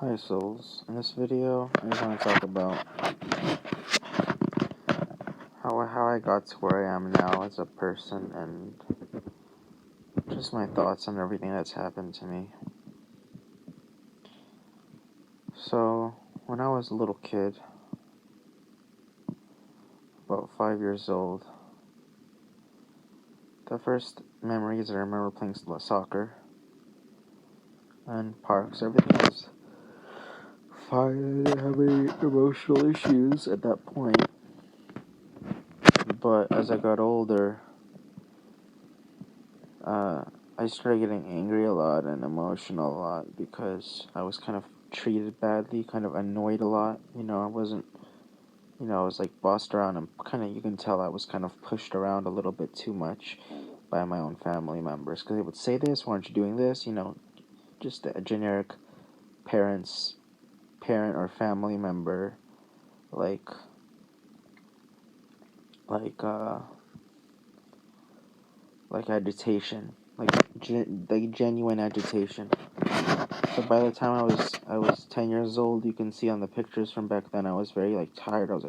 Hi souls, in this video I just want to talk about how I got to where I am now as a person and just my thoughts on everything that's happened to me. So, when I was a little kid, about 5 years old, the first memories I remember playing soccer and parks, everything was fine. I didn't have any emotional issues at that point, but as I got older, I started getting angry a lot and emotional a lot because I was kind of treated badly, kind of annoyed a lot. I wasn't, I was like bossed around and you can tell I was kind of pushed around a little bit too much by my own family members because they would say this, why aren't you doing this? Just a generic parent or family member, like, like, uh, like agitation, like genuine agitation. So by the time I was 10 years old, you can see on the pictures from back then, I was very tired. I was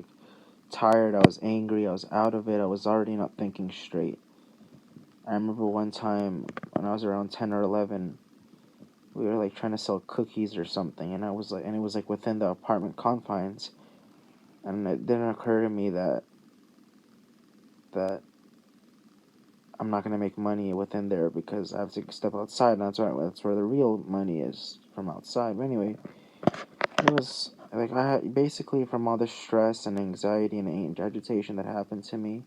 tired. I was angry. I was out of it. I was already not thinking straight. I remember one time when I was around 10 or 11, we were trying to sell cookies or something, and it was within the apartment confines, and it didn't occur to me that I'm not gonna make money within there because I have to step outside, and that's where the real money is, from outside. But anyway, it was I had basically, from all the stress and anxiety and agitation that happened to me,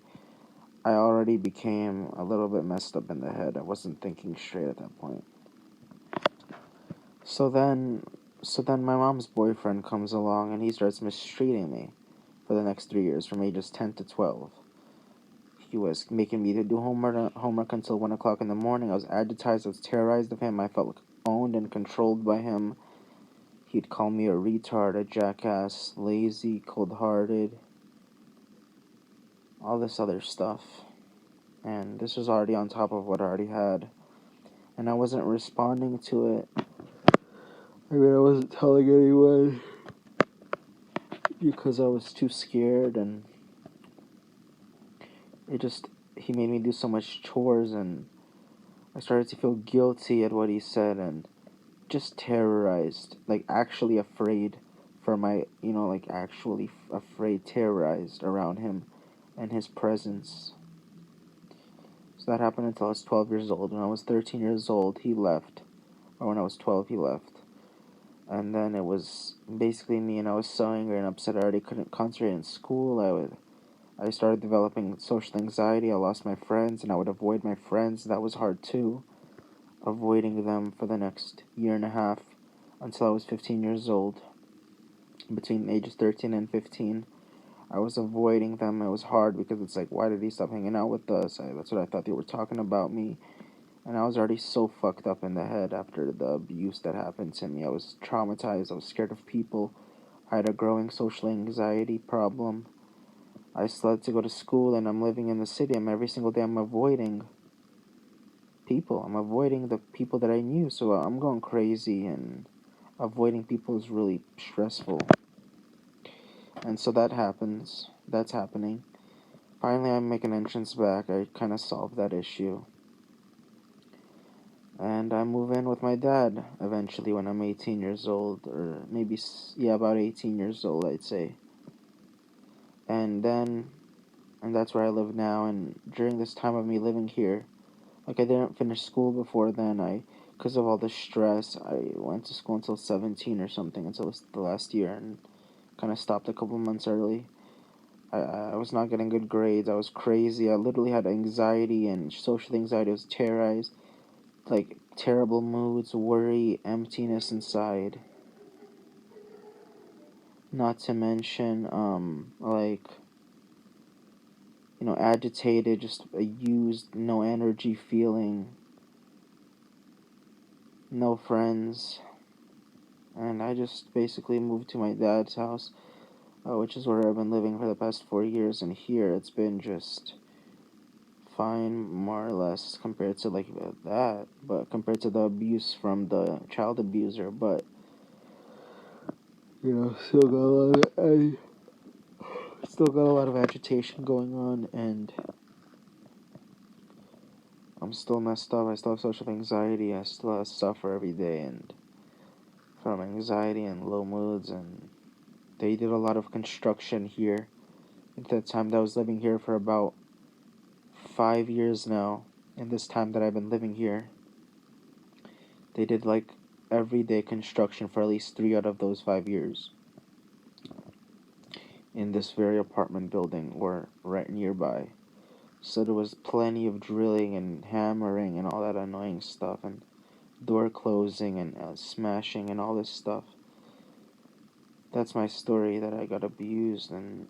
I already became a little bit messed up in the head. I wasn't thinking straight at that point. So then, my mom's boyfriend comes along and he starts mistreating me for the next 3 years, from ages 10 to 12. He was making me to do homework until 1 o'clock in the morning. I was agitated. I was terrorized of him. I felt owned and controlled by him. He'd call me a retard, a jackass, lazy, cold-hearted, all this other stuff. And this was already on top of what I already had. And I wasn't responding to it. I wasn't telling anyone because I was too scared, and he made me do so much chores, and I started to feel guilty at what he said, and just terrorized, actually afraid for my, actually afraid, terrorized around him and his presence. So that happened until I was 12 years old. When I was 13 years old, he left. Or when I was 12, he left. And then it was basically me, and I was so angry and upset I already couldn't concentrate in school. I started developing social anxiety. I lost my friends, and I would avoid my friends. That was hard too. Avoiding them for the next year and a half until I was 15 years old. Between ages 13 and 15, I was avoiding them. It was hard because it's why did he stop hanging out with us? That's what I thought they were talking about me. And I was already so fucked up in the head after the abuse that happened to me. I was traumatized. I was scared of people. I had a growing social anxiety problem. I still had to go to school, and I'm living in the city. Every single day I'm avoiding people. I'm avoiding the people that I knew. So I'm going crazy, and avoiding people is really stressful. And so that happens. That's happening. Finally, I make an entrance back. I kind of solved that issue. And I move in with my dad eventually when I'm 18 years old, or maybe, yeah, about 18 years old, I'd say. And that's where I live now. And during this time of me living here, I didn't finish school before then. Because of all the stress, I went to school until 17 or something, until the last year, and kind of stopped a couple months early. I was not getting good grades. I was crazy. I literally had anxiety and social anxiety. I was terrorized. Terrible moods, worry, emptiness inside. Not to mention, agitated, just a used, no energy feeling, no friends. And I just basically moved to my dad's house, which is where I've been living for the past 4 years. And here it's been just fine, more or less, compared to that, but compared to the abuse from the child abuser. But You know, still got a lot of agitation going on, and I'm still messed up. I still have social anxiety. I still suffer every day, and from anxiety and low moods. And they did a lot of construction here at the time that I was living here for about 5 years now. In this time that I've been living here, they did like everyday construction for at least 3 out of those 5 years in this very apartment building or right nearby. So there was plenty of drilling and hammering and all that annoying stuff, and door closing and smashing and all this stuff. That's my story, that I got abused and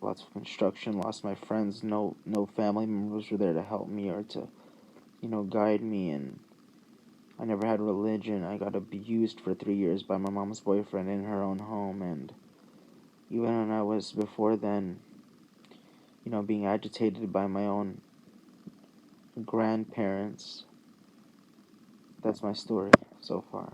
lots of construction, lost my friends, no family members were there to help me or to, guide me, and I never had religion. I got abused for 3 years by my mom's boyfriend in her own home, and even when I was before then, being agitated by my own grandparents. That's my story so far.